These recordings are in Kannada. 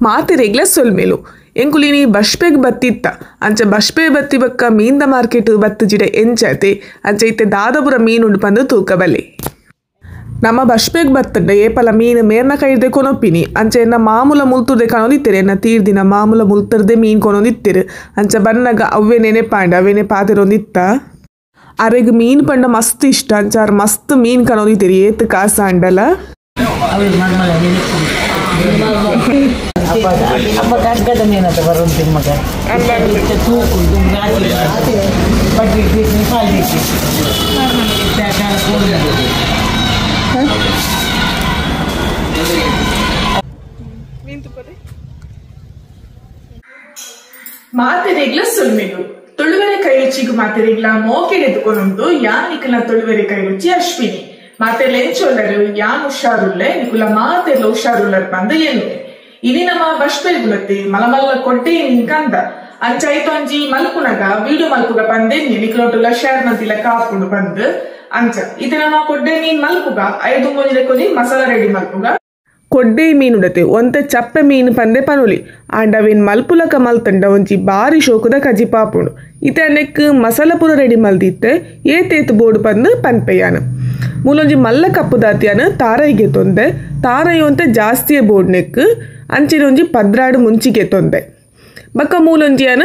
ಮಾತೆ ರೆಗ್ಲ ಸೊಲ್ಮೇಲು ಎಂಕುಲಿನಿ ಬಷ್ಪೆಗ್ ಬತ್ತಿತ್ತ ಅಂಚ ಬಷ್ಪೆ ಬತ್ತಿ ಬಕ್ಕ ಮೀನ್ದ ಮಾರ್ಕೆಟ್ ಬತ್ತು ಜಿಡೆ ಎಂಚತೆ ಅಂಚ ಇತ್ತೆ ದಾದಪುರ ಮೀನುಂಡು ಪಂದು ತೂಕಬಲ್ಲೆ ನಮ್ಮ ಬಷ್ಪೆಗ್ ಬತ್ತಂಡ ಏಪಲ ಮೀನು ಮೇರ್ನ ಕೈಡ್ದೆ ಕೊನೊಪ್ಪಿನಿ ಅಂಚ ಎನ್ನ ಮಾಮೂಲ ಮುಲ್ತುರ್ದೆ ಕಣೋದಿತ್ತೆರೆ ಎನ್ನ ತೀರ್ದಿನ ಮಾಮೂಲ ಮುಲ್ತರ್ದೆ ಮೀನು ಕೊನೊಂದಿತ್ತೆರು ಅಂಚ ಬನ್ನಗ ಅವ್ವೆ ನೆನೆಪಾಂಡ ಅವೇನೆ ಪಾತೆರೊಂದಿತ್ತ ಅರೆಗ್ ಮೀನು ಪಂಡ ಮಸ್ತ್ ಇಷ್ಟ ಅಂಚಾರ ಮಸ್ತ್ ಮೀನು ಕಣೋದಿತ್ತೆರಿ ಏತ್ ಕಾಸ ಅಂಡಲ ಮಾತೆರೆಗ್ಲ ಸೊಲ್ಮೆನು ತುಳುವೆರೆ ಕೈ ರುಚಿಗೂ ಮಾತೆರೆಗ್ಲ ಮೋಕೆಡೆದುಕೊಂಡು ಯಾನ್ ನಿಕಲ ತುಳುವೆರೆ ಕೈ ರುಚಿ ಅಶ್ವಿನಿ ಮಾತೆರ್ಲ ಎಂಚೊಲ್ಲರು ಯಾನ್ ಹುಷಾರುಲ್ಲೆ ನಿಕುಲ ಮಾತೆರ್ಲ ಹುಷಾರುಲ್ಲರ್ ಬಂದ ಎನ್ನುವೆ ಇನಿ ನಮ್ಮ ಬಷ್ಪೆಗುಲತ್ತೆ ಮಲಮಲ್ಲ ಕೊಡ್ಡೆ ನಿಂಕಂದ ಅಂಚಾಯ್ತು ಅಂಜಿ ಮಲ್ಪುನಗ ವೀಡಿಯೋ ಮಲ್ಪುಗ ಬಂದೆ ನಿಕಲೊಟ್ಟುಲ ಶೇರ್ ಮಂತಿಲ ಕಾಪುಂಡು ಬಂದು ಅಂಚ ಇದು ನಮ್ಮ ಕೊಡ್ಡೆ ಮೀನ್ ಮಲ್ಪುಗ 5 ಮುಂಜಿದ ಕೊಲಿ ಮಸಾಲ ರೆಡಿ ಮಲ್ಪುಗ ಕೊಡ್ಡೆ ಮೀನುಡತೆ ಒಂತೆ ಚಪ್ಪೆ ಮೀನು ಪಂದೆ ಪನುಲಿ ಆಂಡವೇನ್ ಮಲ್ಪುಲಕ ಮಲ್ತಂಡ ಒಂಜಿ ಬಾರಿ ಶೋಕದ ಕಜಿ ಪಾಪುಂಡು ಇತ್ತೆ ನೆಕ್ ಮಸಾಲ ಪುರ ರೆಡಿ ಮಲ್ದಿತ್ತೆ ಏತೇತು ಬೋರ್ಡು ಪಂದು ಪನ್ಪೆಯಾನ ಮೂಲೊಂಜಿ ಮಲ್ಲ ಕಪ್ಪು ದಾತಿಯಾನ ತಾರೈಗೆ ತೊಂದೆ ತಾರೈಯೊಂತೆ ಜಾಸ್ತಿಯೇ ಬೋರ್ಡ್ ನೆಕ್ ಅಂಚಿನ ಒಂಜಿ ಪದ್ರಾಡು ಮುಂಚಿಗೆ ತೊಂದೆ ಬಕ್ಕ ಮೂಲೊಂಜಿಯನ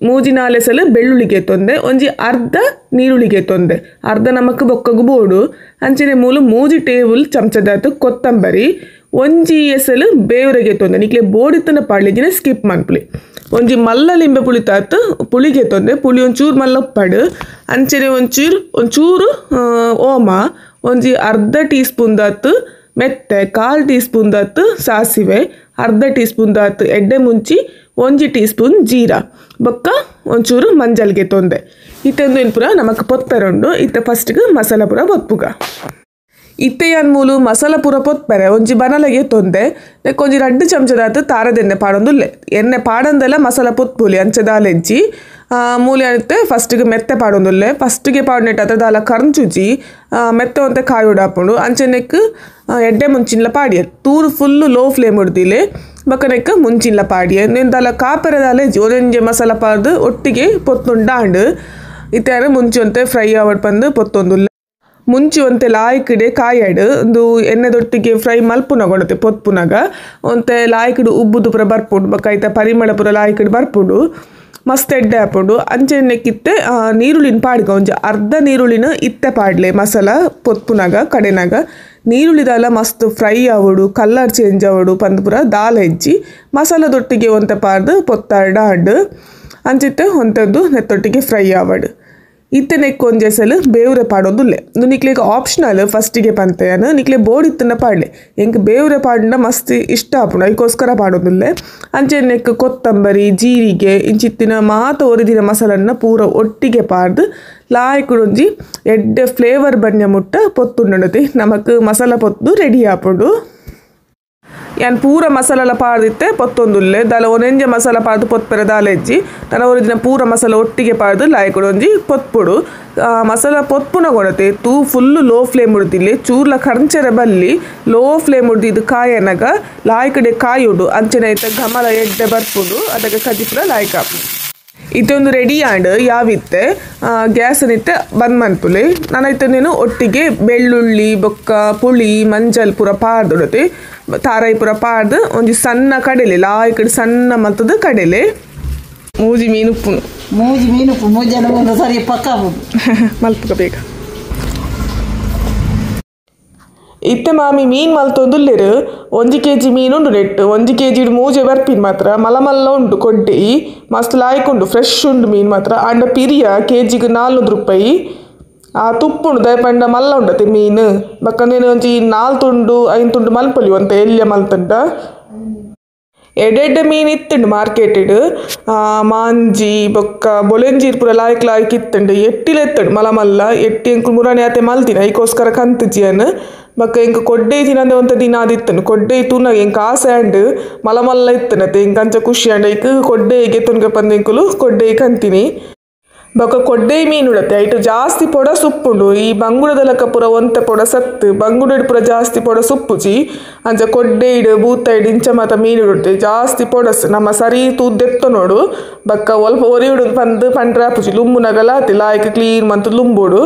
ಮೂಜಿನಾಲೆಸಲು ಬೆಳ್ಳುಳ್ಳಿಗೆ ತೊಂದೆ ಒಂಜಿ ಅರ್ಧ ನೀರುಳ್ಳಿಗೆ ತೊಂದೆ ಅರ್ಧ ನಮಕ್ ಬೊಕ್ಕಗು ಬೋಡು ಅಂಚಿನ ಮೂಜಿ ಟೇಬಲ್ ಚಮಚದಾತು ಕೊತ್ತಂಬರಿ ಒಂಜಿ ಎಸಲು ಬೇವರೆಗೆ ತೊಂದೆ ನಿಕ್ಲೆ ಬೋಡಿತ್ತನ ಪಾಡ್ಲಿಜಿನ ಸ್ಕಿಪ್ ಮನ್ಪುಲಿ ಒಂಜಿ ಮಲ್ಲ ಲಿಂಬೆ ಪುಳಿ ತಾತು ಪುಳಿಗೆ ತೊಂದೆ ಪುಳಿ ಒಂಚೂರು ಮಲ್ಲೊಪ್ಪಡು ಅಂಚನೆ ಒಂಚೂರು ಓಮ ಒಂಜಿ ಅರ್ಧ ಟೀ ಸ್ಪೂನ್ ದಾತು ಮೆತ್ತೆ 1/4 ಟೀ ಸ್ಪೂನ್ ದಾತು ಸಾಸಿವೆ ಅರ್ಧ ಟೀ ಸ್ಪೂನ್ ದಾತು ಎಡ್ಡೆ ಮುಂಚಿ 1 ಟೀ ಸ್ಪೂನ್ ಜೀರಾ ಬೊಕ್ಕ ಒಂಚೂರು ಮಂಜಲ್ಗೆ ತೊಂದೆ ಇತ್ತೆಂದು ಏನು ಪುರ ನಮಕ್ ಪೊತ್ಪೆರೊಂಡು ಇತ್ತೆ ಫಸ್ಟ್ಗೆ ಮಸಾಲ ಪುರ ಬೊತ್ಪುಗ ಇತ್ತೆ ಯಾನ್ ಮೂಲು ಮಸಾಲ ಪುರ ಪೊತ್ಪೆರೆ ಒಂಜಿ ಬನಲೆಗೆ ತೊಂದೆ ನೆಕ್ ಒಂಜಿ 2 ಚಮಚದಾತು ತಾರದೆಣ್ಣೆ ಪಾಡೊಂದುಲ್ಲೆ ಎಣ್ಣೆ ಪಾಡಂದೆಲ್ಲ ಮಸಾಲ ಪೊತ್ಪುಲಿ ಅಂಚದಾಲೆಜ್ಜಿ ಮೂಲೆ ಅನಿತ್ತೆ ಫಸ್ಟ್ಗೆ ಮೆತ್ತೆ ಪಾಡೊಂದುಲ್ಲೆ ಫಸ್ಟ್ಗೆ ಪಾಡ್ನೆಟ್ ಅದ ದಾಲ ಕರ್ಂಚುಜಿ ಮೆತ್ತೆ ಒಂತೆ ಕಾಯಿ ಉಡಾಪುಂಡು ಅಂಚೆನೆಕ್ ಎಡ್ಡೆ ಮುಂಚಿನ್ಲ ಪಾಡಿಯ ತೂರು ಫುಲ್ಲು ಲೋ ಫ್ಲೇಮ್ ಹೊಡ್ದಿಲೆ ಬಕ್ಕನೆಕ್ಕ ಮುಂಚಿನ್ಲ ಪಾಡಿಯ ನೀನು ದಾಲ ಕಾಪೆರದಾಲೆ ಒಂದೊಂಜೆ ಮಸಾಲ ಪಾಡ್ದು ಒಟ್ಟಿಗೆ ಪೊತ್ತುಂಡಾಂಡು ಇತ್ಯಾರ ಮುಂಚೆ ಒಂತೆ ಫ್ರೈ ಆವಡ್ ಪಂದು ಪೊತ್ತೊಂದುಲ್ಲೆ ಮುಂಚೆ ಒಂತೆ ಲಾಯ್ಕಡೆ ಕಾಯಡು ಒಂದು ಎಣ್ಣೆದೊಟ್ಟಿಗೆ ಫ್ರೈ ಮಲ್ಪುನ ಕೊಡತೆ ಪೊತ್ಪುನಗ ಒಂತೆ ಲಾಯ್ಕಡು ಉಬ್ಬುದು ಪುರ ಬರ್ಪುಂಡು ಬಕ್ಕ ಐತ ಪರಿಮಳ ಪುರ ಲಾಯ್ಕಡು ಬರ್ಪುಂಡು ಮಸ್ತ್ ಎಡ್ಡೆ ಹಾಪುಂಡು ಅಂಚೆನೆಕ್ಕಿತ್ತೆ ನೀರುಳ್ಳಿನ ಪಾಡ್ಗ ಒಂಜಿ ಅರ್ಧ ನೀರುಳ್ಳಿನ ಇತ್ತೆ ಪಾಡ್ಲೆ ಮಸಾಲ ಪೊತ್ಪುನಾಗ ಕಡೆನಾಗ ನೀರುಳ್ಳಿದಲ್ಲ ಮಸ್ತ್ ಫ್ರೈ ಆವಡು ಕಲರ್ ಚೇಂಜ್ ಆವಡು ಪಂದ್ಪುರ ದಾಲ್ ಹೆಜ್ಜಿ ಮಸಾಲದೊಟ್ಟಿಗೆ ಒಂತೆ ಪಾಡ್ದು ಪೊತ್ತಾರ್ಡಾಂಡು ಅಂಚಿತ್ತೆ ಒಂತೆದ್ದು ನೆತ್ತೊಟ್ಟಿಗೆ ಫ್ರೈ ಆವಡು ಇತ್ತೆ ನೆಕ್ ಒಂಜೆಸಲು ಬೇವ್ರೆ ಪಾಡೋದುಲ್ಲೆ ನಿಕ್ಲೆಗ್ ಆಪ್ಷನಲ್ ಫಸ್ಟಿಗೆ ಪಂತೆಯನು ನಿಕ್ಲೆ ಬೋರ್ಡ್ ಇತ್ತನ ಪಾಡ್ಲೆ ಎಂಕ್ ಬೇವ್ರೆ ಪಾಡ್ನ ಮಸ್ತ್ ಇಷ್ಟ ಆಪುಂಡು ಅದಕ್ಕೋಸ್ಕರ ಪಾಡೋದುಲ್ಲೆ ಅಂಚೆ ನೆಕ್ ಕೊತ್ತಂಬರಿ ಜೀರಿಗೆ ಇಂಚಿತ್ತಿನ ಮಾತ ಒರಿದಿನ ಮಸಾಲನ್ನ ಪೂರ ಒಟ್ಟಿಗೆ ಪಾಡ್ದು ಲಾಯ್ಕುಡೊಂಜಿ ಎಡ್ಡೆ ಫ್ಲೇವರ್ ಬನ್ಯ ಮುಟ್ಟ ಪೊತ್ತುಂಡತಿ ನಮಕ್ ಮಸಾಲ ಪೊತ್ತು ರೆಡಿ ಆಪುಂಡು ಯಾನ್ ಪೂರ ಮಸಾಲ ಪಾಡ್ದಿತ್ತೆ ಪೊತ್ತೊಂದುಲ್ಲೆ ದಾಲ ಒಂದೆಂಜೆ ಮಸಾಲ ಪಾಡ್ದು ಪೊತ್ಪೆರೆ ದಾಲೆಜ್ಜಿ ನನ್ನ ಒರಿಜಿನ ಪೂರ ಮಸಾಲ ಒಟ್ಟಿಗೆ ಪಾಡ್ದು ಲಾಯ್ಕೊಡೊಂಜಿ ಪೊತ್ಪುಡು ಮಸಾಲ ಪೊತ್ಪುನ ಕೊಡತೆ ತೂ ಫುಲ್ಲು ಲೋ ಫ್ಲೇಮ್ ಉಡ್ದಿಲ್ಲಿ ಚೂರ್ಲ ಕರ್ಂಚೆರೆ ಬಲ್ಲಿ ಲೋ ಫ್ಲೇಮ್ ಉಡ್ದಿದ್ದು ಕಾಯನಗ ಲಾಯ್ಕಡೆ ಕಾಯುಡು ಅಂಚನೆ ಐತ ಘಮಲ ಎಡ್ಡೆ ಬರ್ಪುಡು ಅದಕ್ಕೆ ಕಜಿಪುರ ಲಾಯ್ಕಾಪು ಇದೊಂದು ರೆಡಿ ಆಂಡ್ ಯಾವಿತ್ತೆ ಗ್ಯಾಸನಿತ್ತೆ ಬಂದ್ ಮನ್ಪುಲೆ ನಾನೈತನೇನು ಒಟ್ಟಿಗೆ ಬೆಳ್ಳುಳ್ಳಿ ಬೊಕ್ಕ ಪುಳಿ ಮಂಜಲ್ ಪೂರ ಪಾಡ್ದೊಡತೆ ತಾರಾಯಿ ಪೂರ ಪಾಡ್ದು ಒಂಜಿ ಸಣ್ಣ ಕಡೆಲೆ ಲಾಯ್ಕಡೆ ಸಣ್ಣ ಮತ್ತದ ಕಡೆಲೆ ಮೂಜಿ ಮೀನುಪ್ಪುನು ಮೂಜಿ ಸರಿ ಪಕ್ಕ ಮಲ್ಪುಗ ಬೇಗ ಇತ್ತೆ ಮಾಮಿ ಮೀನು ಮಲ್ತೊಂದುಲ್ಲೆರು 1 kg ಮೀನುಂಡು ನೆಟ್ಟು 1 kg ಮೂಜೆ ಬರ್ಪಿನ್ ಮಾತ್ರ ಮಲ್ಲ ಉಂಡು ಕೊಡ್ಡೆ ಮಸ್ತ್ ಲಾಯ್ಕೊಂಡು ಫ್ರೆಶ್ ಉಂಡು ಮೀನು ಮಾತ್ರ ಅಂಡ ಪಿರಿಯ kgಗೆ 400 ರೂಪಾಯಿ ಆ ತುಪ್ಪುಂಡು ದಯಪಂಡ ಮಲ್ಲ ಉಂಡತೆ ಮೀನು ಬಕ್ಕಂದೇನು ಒಂಜಿ 4 ತುಂಡು 5 ತುಂಡು ಮಲ್ಪೊಲಿ ಒಂತೆ ಎಲ್ಯ ಮಲ್ತಂಡ ಎಡೆಡ್ಡೆ ಮೀನು ಇತ್ತುಂಡು ಮಾರ್ಕೆಟೆಡ್ ಮಾಂಜಿ ಬೊಕ್ಕ ಬೊಲೆಂಜೀರ್ ಪೂರ ಲಾಯ್ಕ್ ಇತ್ತುಂಡು ಎಟ್ಟಿಲ ಎತ್ತುಂಡು ಮಲ್ಲ ಎಟ್ಟಿ ಎಂಕು ಮುರಾಣಿ ಆತೆ ಮಲ್ತಿನ ಐಕೋಸ್ಕರ ಕಂತುಜಿಯನ್ ಬಕ್ಕ ಎಂಕ ಕೊಡ್ಡೆ ತಿನ್ನಂದೆ ಒಂತ ದಿನ ಆದಿತ್ತನು ಕೊಡ್ಡೆ ತೂನಾಗ ಎಂಕ ಆಸೆ ಅಂಡ್ ಮಲ್ಲ ಇತ್ತನತೆ ಎಂಕ ಅಂಚ ಖುಷಿ ಅಂಡ್ ಐಕ್ ಕೊಡ್ಡೆ ಗೆತ್ತುನ್ಗೆ ಪಂದೆಂಕುಲು ಕೊಡ್ಡೆ ಕಂತಿನಿ ಬೊಕ ಕೊಡ್ಡೆ ಮೀನು ಉಡತ್ತೆ ಐಟು ಜಾಸ್ತಿ ಪೊಡ ಸುಪ್ಪುಂಡು ಈ ಬಂಗುಡದಲಕ ಪೂರ ಒಂತೆ ಪೊಡ ಸತ್ತು ಬಂಗುಡ ಪೂರ ಜಾಸ್ತಿ ಪೊಡ ಸುಪ್ಪುಜಿ ಅಂಚ ಕೊಡ್ಡೆ ಇಡು ಬೂತ ಇಡು ಇಂಚ ಮಾತ ಮೀನು ಉಡುತ್ತೆ ಜಾಸ್ತಿ ಪೊಡಸ್ ನಮ್ಮ ಸರಿ ತೂದ್ದೆತ್ತು ನೋಡು ಬಕ್ಕ ಒಲ್ಪ ಒರಿ ಉಡು ಪಂದು ಪಂಡ್ರಾಪುಜಿ ಲುಂಬು ನಗಲಾತಿ ಲಾಯ್ಕ್ ಕ್ಲೀನ್ ಮಂತು ಲುಂಬುಡು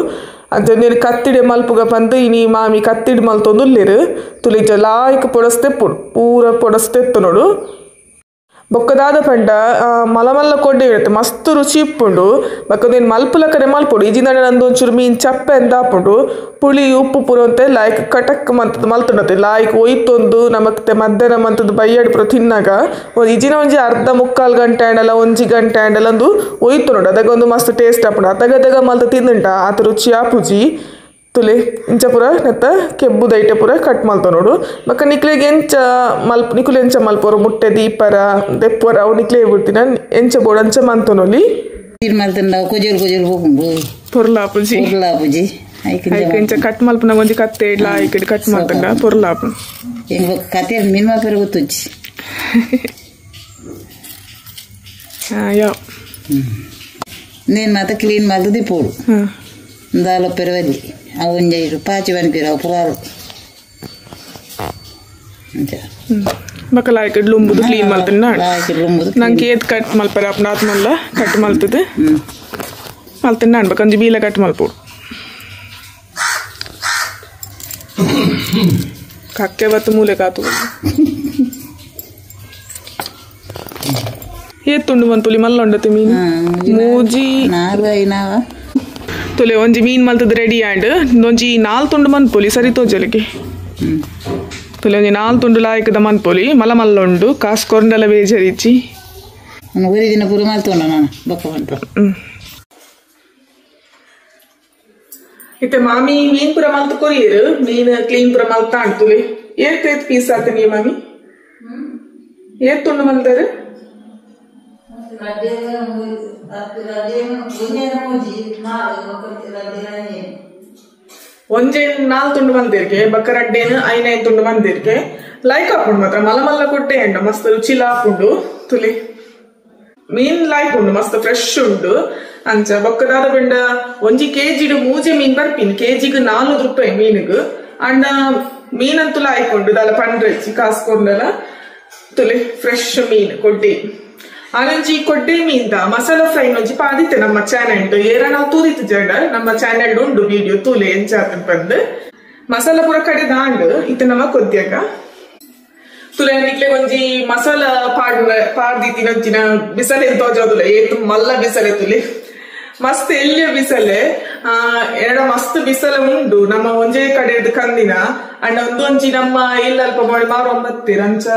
ಅಂಚ ನೀರು ಕತ್ತಿಡೆ ಮಲ್ಪುಗ ಪಂದು ಇನಿ ಮಾಮಿ ಕತ್ತಿಡ್ ಮಲ್ತೊಂದುಲ್ಲೇರು ತುಲಿಜ ಲಾಯ್ಕ್ ಪೊಡಸ್ತೆಪ್ಪುಡು ಪೂರ ಪೊಡಸ್ತೆತ್ತು ನೋಡು ಬೊಕ್ಕದಾದ ಪಂಡ ಮಲಮಲ್ಲ ಕೊಡ್ಡೆ ಇರುತ್ತೆ ಮಸ್ತ್ ರುಚಿ ಇಪ್ಪುಂಡು ಬಕ್ಕದೇನು ಮಲ್ಪುಲ ಕಡೆ ಮಲ್ಪುಡು ಈಜಿನ ನಂದು ಒಂಚೂರು ಮೀನು ಚಪ್ಪೆ ಅಂತ ಹಾಪುಂಡು ಪುಳಿ ಉಪ್ಪು ಪುರ ಅಂತ ಲಾಯ್ಕ್ ಕಟಕ್ ಮಂತದ್ದು ಮಲ್ತುಂಡತ್ತೆ ಲಾಯ್ಕ್ ಒಯ್ತೊಂದು ನಮತ್ತೆ ಮಧ್ಯಾಹ್ನ ಮಂತದ್ದು ಬೈಯಾಡು ಪುರ ತಿನ್ನಾಗ ಈಜಿನ ಒಂಜಿ ಅರ್ಧ ಮುಕ್ಕಾಲು ಗಂಟೆ ಆಂಡಲ್ಲ ಒಂಜಿ ಗಂಟೆ ಆಂಡಲ್ಲ ಒಂದು ಒಯ್ತು ನೋಡು ಅದಕ್ಕೊಂದು ಮಸ್ತ್ ಟೇಸ್ಟ್ ಹಾಪುಂಡು ಅತಗದಗ ಮಲ್ತ ತಿಂದುಂಟ ಆತ ರುಚಿ ಆಪುಜಿ ತುಲೆ ಇಂಚ ಪೂರ ನೆತ್ತ ಕೆಬ್ಬು ದೈಟೆ ಪೂರ ಕಟ್ ಮಲ್ತ ನೋಡು ಬಕ್ಕ ನಿಕ್ಲೆಗೆ ಎಂಚ ನಿಕುಲು ಎಂಚ ಮಲ್ಪೋರು ಮುಟ್ಟೆ ದೀಪರ ದೆಪ್ಪರ ಅವು ನಿಕ್ಲೆ ಬಿಡ್ತೀನ ಎಂಚ ಬೋರ್ಡ್ ಅಂಚ ಮಂತನೊಲಿ ಪೊರ್ಲಾಪುಜಿ ಎಂಚ ಕಟ್ ಮಲ್ಪನ ಒಂಜಿ ಕತ್ತೆ ಇಡ್ಲ ಐಕಡೆ ಕಟ್ ಮಾಡ್ತಂಡ ಪೊರ್ಲಾಪು ಕತೆ ಮಿನಿಮ ಪೇರು ಗೊತ್ತುಜ್ಜಿ ಯಾವ నేను మాత్రం క్లీన్ మద్దది పోడు దాలో పెరవది ఆ ఉంజైరు పాచి పనిపిరు ఆ పురాలు అంతే ಬಕಲ ಐಕಡೆ ಲುಂಬುದು ಕ್ಲೀನ್ ಮಲ್ತನ್ನ ನಂಗೆ ಏತ್ ಕಟ್ ಮಲ್ಪರ ಅಪ್ನಾತ್ ಮಲ್ಲ ಕಟ್ ಮಲ್ತದೆ ಮಲ್ತನ್ನ ಅನ್ಬೇಕು ಒಂಜಿ ಬೀಲ ಕಟ್ ಮಲ್ಪೋಡು ಕಕ್ಕೆ ಬತ್ತು ಮೂಲೆ ಕಾತು ಏತ್ತುಂಡು ಮಂತುಲಿ ಮಲ್ಲ ಉಂಡತೆ ಮೀನು ಮೂಜಿ ತುಲೆ ಒಂಜಿ ಮೀನ್ ಮಲ್ತದ ರೆಡಿ ಆಂಡ್ ಒಂಜಿ 4 ತುಂಡು ಮನ್ಪೊಲಿ ಸರಿ ತೋಜಲಿಕ್ಕೆ ತುಲೆ ಒಂಜಿ 4 ತುಂಡು ಲಾಯಕದ ಮನ್ಪೊಲಿ ಮಲ ಮಲ್ಲ ಉಂಡು ಕಾಸು ಕೊರಂಡಲ ಬೇಜರಿಚ್ಚಿ ಒರಿ ದಿನ ಪೂರ ಮಲ್ತೊಂಡ ನಾನು ಬಕ್ಕ ಬಂತು ಇತ್ತೆ ಮಾಮಿ ಮೀನ್ ಪುರ ಮಲ್ತು ಕೊರಿಯರು ಮೀನ್ ಕ್ಲೀನ್ ಪುರ ಮಲ್ತ ಅಂಟುಲಿ ಏತ್ ಪೀಸ್ ಆತ ನೀ ಮಾಮಿ ಏತ್ ತುಂಡು ಮಲ್ತಾರೆ ಒಂಜೇನು 4 ತುಂಡು ಬಂದಿರ್ಕೆ ಬಕ್ಕ ರಡ್ಡೇನು 5 ತುಂಡು ಬಂದಿರ್ಕೆ ಲೈಕ್ ಹಾಕೊಂಡು ಮಾತ್ರ ಮಲ್ಲ ಮಲ್ಲ ಕೊಟ್ಟೆ ಅಂಡ ಮಸ್ತ್ ರುಚಿಲ ಹಾಕೊಂಡು ತುಲಿ ಮೀನ್ ಲೈಕ್ ಉಂಡು ಮಸ್ತ್ ಫ್ರೆಶ್ ಉಂಡು ಅಂಚ ಬೊಕ್ಕದಾದ ಬಿಂಡ ಒಂಜಿ ಕೆಜಿಡು ಮೂಜೆ ಮೀನ್ ಬರ್ಪಿನ್ ಕೆಜಿಗೆ 4 ರೂಪಾಯಿ ಮೀನಿಗೆ ಅಂಡ ಮೀನಂತೂ ಲೈಕ್ ಉಂಡು ದಾಲ ಪಂಡ್ರೆಚ್ಚಿ ಕಾಸ್ಕೊಂಡಲ್ಲ ತುಲಿ ಫ್ರೆಶ್ ಮೀನ್ ಕೊಡ್ಡಿ ಆನಂಜಿ ಕೊಡ್ಡೆ ಮೀನ್ದ ಮಸಾಲಾ ಫ್ರೈ ನೊಂಜಿ ಪಾದಿತ್ತೆ ನಮ್ಮ ಚಾನೆಲ್ ಏರ ನಾವು ತೂದಿತ್ತು ಜಡ ನಮ್ಮ ಚಾನೆಲ್ ಉಂಡು ವಿಡಿಯೋ ತೂಲೆ ಎಂಚಾತ ಬಂದು ಮಸಾಲ ಪೂರ ಕಡೆ ದಾಂಡ್ ಇತ್ತೆ ನಮ್ಮ ಕೊದ್ಯಾಗ ತುಲೆ ನಿಕ್ಲೆ ಒಂಜಿ ಮಸಾಲ ಪಾಡ್ದಿತ್ತಿನ ಒಂಚಿನ ಬಿಸಲೆ ತೋಜೋದುಲೆ ಏತು ಮಲ್ಲ ಬಿಸಲೆ ತುಲೆ ಮಸ್ತ್ ಎಲ್ಲಿಯ ಬಿಸಲೆ ಎರಡ ಮಸ್ತ್ ಬಿಸಲೆ ಉಂಡು ನಮ್ಮ ಒಂಜೇ ಕಡೆದು ಕಂದಿನ ಅಂಡ ಒಂದೊಂಜಿ ನಮ್ಮ ಇಲ್ಲಲ್ಪ ಮಾಡಿ ಮಾರು ಒಂಬತ್ತೀರ ಅಂಚ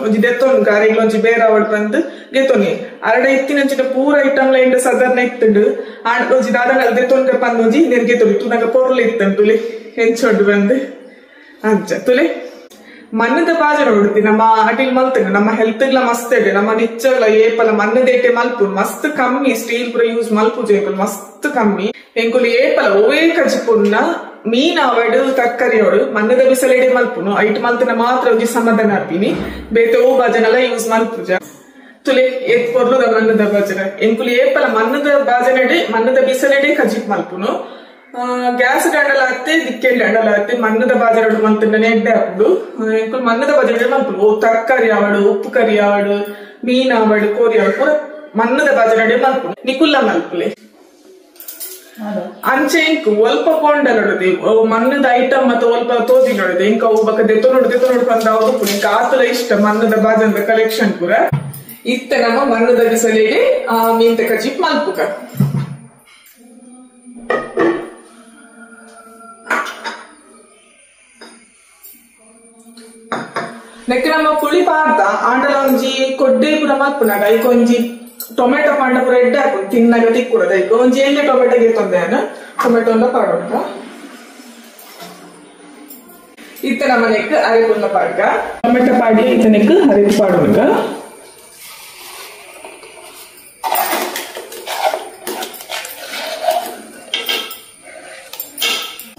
ಒಂಜಿ ದೆತ್ತೊಂದು ಕಾರಿಗ್ಲ ಒಂಜಿ ಬೇರೆ ಅವಳು ಬಂದು ಗೆತ್ತೊನಿ ಅರಡ ಇತ್ತಿನಂಚಿನ ಪೂರ ಐಟಮ್ಲ ಇಂಡ ಸಾಧಾರಣ ಇತ್ತುಂಡು ಅಂಡ್ ಒಂಜಿ ದಾದನಲ್ ದೆತ್ತೊಂದು ಪಂದ್ ಒಂಜಿ ಇದೇನು ಗೆತ್ತೊಲಿ ತುನಗ ಪೊರ್ಲು ಇತ್ತಂಟು ತುಲೆ ಹೆಂಚೊಂಡು ಬಂದು ಅಂಚ ತುಲೆ ಮಣ್ಣದ ಬಾಜನ ಉಡ್ತಿ ನಮ್ಮ ಅಟಿಲ್ ಮಲ್ತಂಗ ನಮ್ಮ ಹೆಲ್ತ್ಗ್ಲ ಮಸ್ತ್ ಇದೆ ನಮ್ಮ ನಿಚ್ಚಗ್ಲ ಏಪಲ ಮಣ್ಣದೇಟೆ ಮಲ್ಪು ಮಸ್ತ್ ಕಮ್ಮಿ ಸ್ಟೀಲ್ ಪುರ ಯೂಸ್ ಮಲ್ಪು ಜೇಪಲ್ ಮಸ್ತ್ ಕಮ್ಮಿ ಎಂಕುಲು ಏಪಲ ಓವೇ ಕಜಿಪುನ್ನ ಮೀನ್ ಅವಡು ತರ್ಕಾರಿ ಅವಡು ಮಣ್ಣದ ಬಿಸಲೆಡೆ ಮಲ್ಪುನು ಐಟ್ ಮಲ್ತನ ಮಾತ್ರ ಒಂಜಿ ಸಮಾಧಾನ ಅರ್ಪಿನಿ ಬೇತೆ ಓ ಬಾಜನೆಲ್ಲ ಯೂಸ್ ಮಲ್ಪುಜ ತುಲೆ ಎತ್ ಕೊರ್ಲುದ ಮಣ್ಣದ ಬಾಜನ ಎಂಕುಲು ಏಪಲ ಮಣ್ಣದ ಬಾಜನೆಡೆ ಮಣ್ಣದ ಬಿಸಲೆಡೆ ಕಜಿಪ್ ಮಲ್ಪುನು ಗ್ಯಾಸ್ ಗಂಡಲಾತ್ತೆ ದಿಕ್ಕೆಂಡು ಗಂಡಲಾತ್ತೆ ಮಣ್ಣದ ಬಾಜರಡು ಮಂತಂಡನೆ ಎಡ್ಡೆ ಹಾಕುದು ಮಣ್ಣದ ಬಾಜರಡು ಮಲ್ಪುಡು ಓ ತರ್ಕಾರಿ ಆವಡು ಉಪ್ಪು ಕರಿ ಆವಡು ಮೀನ್ ಆವಡು ಕೋರಿ ಆವಡು ಪೂರ ಮಣ್ಣದ ಬಾಜರಡೆ ಮಲ್ಪುಡು ನಿಕುಲ್ಲ ಮಲ್ಪುಲೆ ಅಂಚೆ ಇಂಕು ಒಲ್ಪ ಕೊಂಡಲೊಡದೆ ಮಣ್ಣದ ಐಟಮ್ ಮತ್ತೆ ಒಲ್ಪ ತೋಜಿ ನೋಡದೆ ಇಂಕ ಒಬ್ಬಕ ದೆತ್ತು ನೋಡು ಬಂದ ಅವ್ರು ಇಂಕ ಆತಲ ಇಷ್ಟ ಮಣ್ಣದ ಬಾಜನದ ಕಲೆಕ್ಷನ್ ಪೂರ ಇತ್ತ ನಮ್ಮ ಮಣ್ಣದ ಬಿಸಲಿಗೆ ಮೀನ್ ತಕಜಿಪ್ ಮಲ್ಪುಗ ನೆಕ್ ನಮ್ಮ ಪುಳಿ ಪಾರ್ದ ಆಂಡಲ ಒಂಜಿ ಕೊಡ್ಡೆ ಪುರ ಮಲ್ಪುನಾಗ ಐಕ ಒಂಜಿ ಟೊಮೆಟೊ ಪಾಂಡ ಪುರ ಎಡ್ಡೆ ಹಾಕೊಂಡು ತಿನ್ನಾಗ ತಿಕ್ಕುಡದ ಐಕ ಒಂಜಿ ಎಲ್ಲಿ ಟೊಮೆಟೊಗೆ ತೊಂದೆನ ಟೊಮೆಟೊಂದ ಪಾಡೋಣ ಇತ್ತ ನಮ್ಮ ನೆಕ್ ಅರೆಪುಲ್ಲ ಪಾಡ್ಗ ಟೊಮೆಟೊ ಪಾಡಿ ಇತ್ತ ನೆಕ್ ಅರೆಪು ಪಾಡೋಣ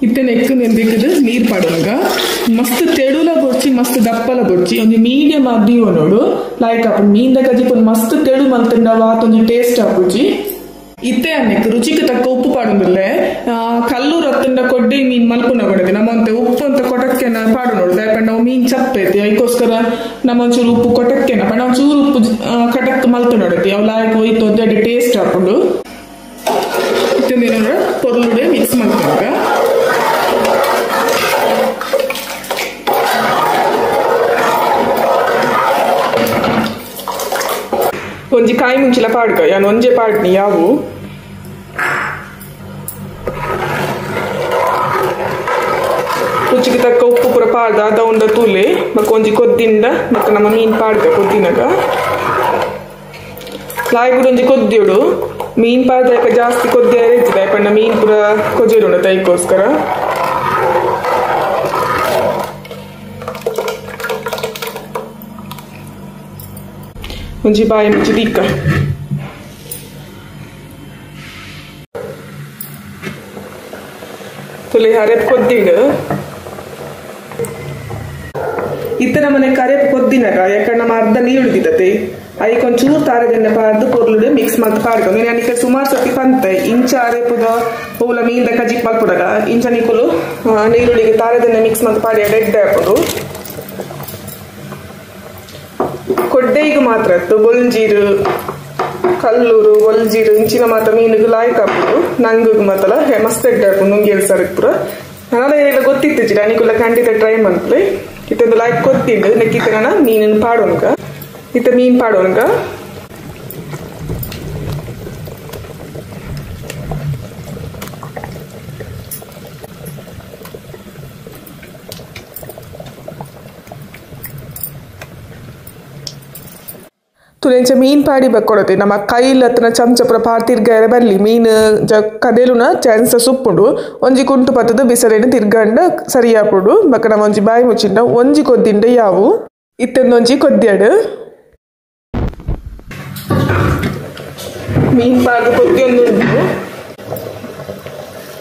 ಇತ್ತೆ ನೆಕ್ ನೆಂದಿಕ್ಕದು ನೀರ್ ಪಾಡೋಣ ಮಸ್ತ್ ತೆಳುಲ ಬೊಡ್ಚಿ ಮಸ್ತ್ ದಪ್ಪಲ ಬೊಡ್ಚಿ ಒಂಜಿ ಮೀಡಿಯಂ ಆದಿಯೋ ನೋಡು ಲೈಕ್ ಆಪುಂಡು ಮೀನ್ದ ಕಜಿಪ್ ಮಸ್ತ್ ತೆಳು ಮಲ್ತಂಡ ವಾತ್ ಒಂಜಿ ಟೇಸ್ಟ್ ಆಪುಜಿ ಇತ್ತೆ ಅನ್ನಕ್ಕೆ ರುಚಿಗೆ ತಕ್ಕ ಉಪ್ಪು ಪಾಡುದಿಲ್ಲೇ ಕಲ್ಲು ರತ್ತಂಡ ಕೊಡ್ಡೆ ಮೀನ್ ಮಲ್ಪುನ ಕೊಡದೆ ನಮ್ಮಂತೆ ಉಪ್ಪು ಅಂತ ಕೊಟಕ್ಕೆನ ಪಾಡು ನೋಡುದು ಯಾಕಂದ್ರೆ ನಾವು ಮೀನ್ ಚಪ್ಪೈತಿ ಅದಕ್ಕೋಸ್ಕರ ನಮ್ಮ ಒಂಚೂರು ಉಪ್ಪು ಕೊಟಕ್ಕೆನ ಪಂಡ ಒಂಚೂರು ಉಪ್ಪು ಕಟಕ್ ಮಲ್ತು ನೋಡತಿ ಅವು ಲಾಯಕ್ ಹೋಯ್ತು ಅಂತ ಅಡಿ ಟೇಸ್ಟ್ ಹಾಕೊಂಡು ಇತ್ತಂದೇನಂದ್ರೆ ಪೊರ್ಲುಡೆ ಮಿಕ್ಸ್ ಮಾಡ್ಕೊಂಡ ಒಂಜಿ ಕಾಯಿ ಮುಂಚಿಲ ಪಾಡ್ಕ ಯಾನು ಒಂಜೆ ಪಾಡ್ನಿ ಯಾವು ರುಚಿಗೆ ತಕ್ಕ ಉಪ್ಪು ಪೂರ ಪಾಡ್ದ ಅದ ಒಂದ ತೂಲೆ ಮಕ್ಕ ಒಂಜಿ ಕೊದ್ದಿಂದ ಮಕ್ಕ ನಮ್ಮ ಮೀನ್ ಪಾಡ್ಕ ಕೊದ್ದಿನಾಗ ಲಾಯ್ ಕೂಡ ಒಂಜಿ ಕೊದ್ದಿಯೋಡು ಮೀನ್ ಪಾಡ್ದಾಕ ಜಾಸ್ತಿ ಕೊದ್ದಿ ಇರ್ತದೆ ಯಾಕಂದ್ರೆ ಮೀನ್ ಪೂರ ಕೊಜ್ಜೆಡು ತೈಕೋಸ್ಕರ ಒಂಜಿ ಬಾಯಿ ಮುಚ್ಚಿ ದಿಕ್ಕ ತುಲೆ ಹರೆಪ್ ಕೊದ್ದಿಡು ಇತ್ತ ನಮ್ಮನೆ ಕರೆಪ್ ಕೊದ್ದಿನಾಗ ಯಾಕಂದ್ರೆ ನಮ್ಮ ಅರ್ಧ ನೀರು ಉಳಿದಿದ್ದತೆ ಅದಕ್ಕೊಂಚೂರು ತಾರದೆಣ್ಣೆ ಪಾರ್ದು ಕೊರ್ಲುಡೆ ಮಿಕ್ಸ್ ಮಾಡಿ ಪಾಡ್ಕೊಂಡು ನನಗೆ ಸುಮಾರು ಸತಿ ಪಂತೆ ಇಂಚ ಅರೆಪುದ ಪೂಲ ಮೀನ್ದ ಕಜಿಕ್ ಮಲ್ಪುಡಗ ಇಂಚ ನಿಕ್ಕಲು ನೀರುಳ್ಳಿಗೆ ತಾರದೆಣ್ಣೆ ಮಿಕ್ಸ್ ಮಾಡಿ ಪಾಡಿ ಎಡ್ಡೆ ಹಾಕೋದು ಕೊಡ್ಡೆಗೆ ಮಾತ್ರ ಬೊಲ್ಜೀರು ಕಲ್ಲೂರು ಒಲ್ಜೀರು ಇಂಚಿನ ಮಾತ್ರ ಮೀನಿಗೆ ಲಾಯ್ಕ್ ಹಾಕ್ಬಿಡು ನಂಗೆ ಮಾತಲ್ಲ ಮಸ್ತ್ ಎಡ್ಡೆ ಹಾಕೊಂಡು ನುಂಗಿ ಸರ್ಕ್ ಪುರ ನನಗೆಲ್ಲ ಗೊತ್ತಿತ್ತು ಜಿರ ನಿಕುಲ್ಲ ಖಂಡಿತ ಟ್ರೈ ಮಾಡ್ಲಿ ಇತ್ತೊಂದು ಲಾಯ್ಕ್ ಗೊತ್ತಿದ್ದು ನೆಕ್ಕಿತ್ತ ನಾನು ಮೀನಿನ ಪಾಡೋನ್ಗ ಇತ್ತ ಮೀನ್ ಪಾಡೋನ್ಗ ತುಲೆಂಚ ಮೀನ್ ಪಾಡಿ ಬಕ್ಕೊಡತೆ ನಮ್ಮ ಕೈಲ್ ಹತ್ರ ಚಮಚಪುರ ಪಾರ್ತಿರ್ಗಾರ ಬರ್ಲಿ ಮೀನು ಕದೇಲುನ ಚಾನ್ಸ ಸುಪ್ಪುಂಡು ಒಂಜಿ ಕುಂಟು ಪತ್ತದ ಬಿಸಲೇನು ತಿರ್ಗಂಡ ಸರಿ ಹಾಪುಡು ಬಕ್ಕ ನಮ್ಮ ಒಂಜಿ ಬಾಯಿ ಮುಚ್ಚಿಂಡ ಒಂಜಿ ಕೊದ್ದಿಂಡ ಯಾವು ಇತ್ತೊಂದೊಂಜಿ ಕೊದ್ದ್ಯಾಡು ಮೀನ್ ಪಾಡು ಕೊದ್ದಿಯೊಂದು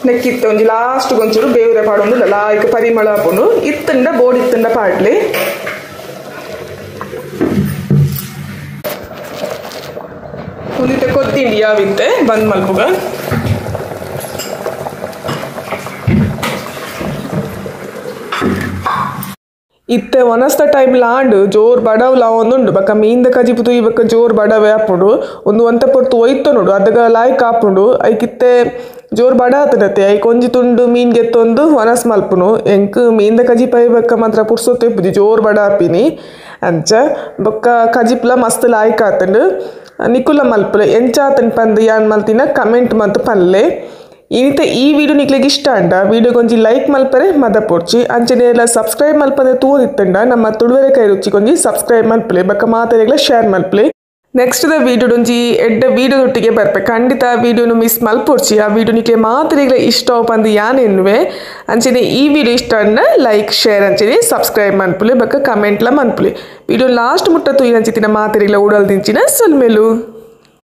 ನೆಕ್ಕಿತ್ತ ಒಂಜಿ ಲಾಸ್ಟ್ ಗೊಂಚೂರು ಬೇವ್ರೆ ಪಾಡೊಂದು ಲಾಯ್ಕ ಪರಿಮಳ ಹಾಕೊಂಡು ಇತ್ತಂಡ ಬೋರ್ಡ್ ಇತ್ತಂಡ ಪಾಡ್ಲಿ ಒಂದಿತ್ತೆ ಕೊದ್ದಿಂಡಿ ಯಾವಿತ್ತೆ ಬಂದ್ ಮಲ್ಪುಗ ಇತ್ತೆ ಒನಸ್ತ ಟೈಮ್ ಲಾಂಡ್ ಜೋರ್ ಬಡವ್ ಲಾ ಒಂದುಂಡು ಬಕ್ಕ ಮೀನ್ದ ಕಜಿಪುತು ಇವಕ್ಕ ಜೋರ್ ಬಡವೆ ಹಾಪುಂಡು ಒಂದು ಒಂತ ಪೊರ್ತು ಒಯ್ತು ನೋಡು ಅದಗ ಲಾಯ್ಕ್ ಹಾಪುಂಡು ಐಕಿತ್ತೆ ಜೋರ್ ಬಡ ಆತನತ್ತೆ ಐಕ್ ಒಂಜಿ ತುಂಡು ಮೀನ್ ಗೆತ್ತೊಂದು ಒನಸ್ ಮಲ್ಪುನು ಎಂಕ್ ಮೀನ್ದ ಕಜಿಪ ಇವಕ್ಕ ಮಾತ್ರ ಪುರ್ಸೊತ್ತೆ ಪುಜಿ ಜೋರ್ ಬಡ ಹಾಪಿನಿ ಅಂಚ ಬೊಕ್ಕ ಕಜಿಪ್ಲ ಮಸ್ತ್ ಲಾಯ್ಕ್ ಆತಂಡು ನಿಕುಲ ಮಲ್ಪಲೆ ಎಂಚಾತನ್ ಪಂದು ಯಾನ್ ಮಲ್ತಿನ ಕಮೆಂಟ್ ಮಂತ್ ಪನ್ಲೆ ಇನಿತ ಈ ವಿಡಿಯೋ ನಿಕ್ಲಿಗೆ ಇಷ್ಟ ಅಂಡ ವಿಡಿಯೋಗೊಂಜಿ ಲೈಕ್ ಮಲ್ಪರೆ ಮದ ಪೊರ್ಚಿ ಅಂಚನೆ ಎಲ್ಲ ಸಬ್ಸ್ಕ್ರೈಬ್ ಮಲ್ಪದೆ ತೂದಿತ್ತಂಡ ನಮ್ಮ ತುಳುವೆರೆ ಕೈ ರುಚಿಗೊಂಜಿ ಸಬ್ಸ್ಕ್ರೈಬ್ ಮಲ್ಪಲೆ ಬಕ್ಕ ಮಾತಾಡಿಗಳ ಶೇರ್ ಮಲ್ಪಲೆ ನೆಕ್ಸ್ಟ್ ದ ವಿಡಿಯೋಡೊಂಜಿ ಎಡ್ಡ ವಿಡಿಯೋದೊಟ್ಟಿಗೆ ಬರ್ಪೆ ಖಂಡಿತ ಆ ವಿಡಿಯೋನು ಮಿಸ್ ಮಲ್ಪೊರ್ಚಿ ಆ ವಿಡಿಯೋ ನಿಕ್ಲೆ ಮಾತಾಡಿಗಳ ಇಷ್ಟ ಪಂದು ಯಾನ್ ಎನ್ನುವೆ ಅಂಚನೆ ಈ ವಿಡಿಯೋ ಇಷ್ಟ ಅಂಡ ಲೈಕ್ ಶೇರ್ ಅಂಚನೆ ಸಬ್ಸ್ಕ್ರೈಬ್ ಮನ್ಪುಲೆ ಬಕ್ಕ ಕಮೆಂಟ್ಲ ಮನ್ಪುಲೆ ವಿಡಿಯೋ ಲಾಸ್ಟ್ ಮುಟ್ಟ ತೂಯಿನ ಅಂಚಿತಿನ ಮಾತಾಡಿಗಳ ಊಡಲ್ ದಿಂಚಿನ ಸಲ್ಮೆಲು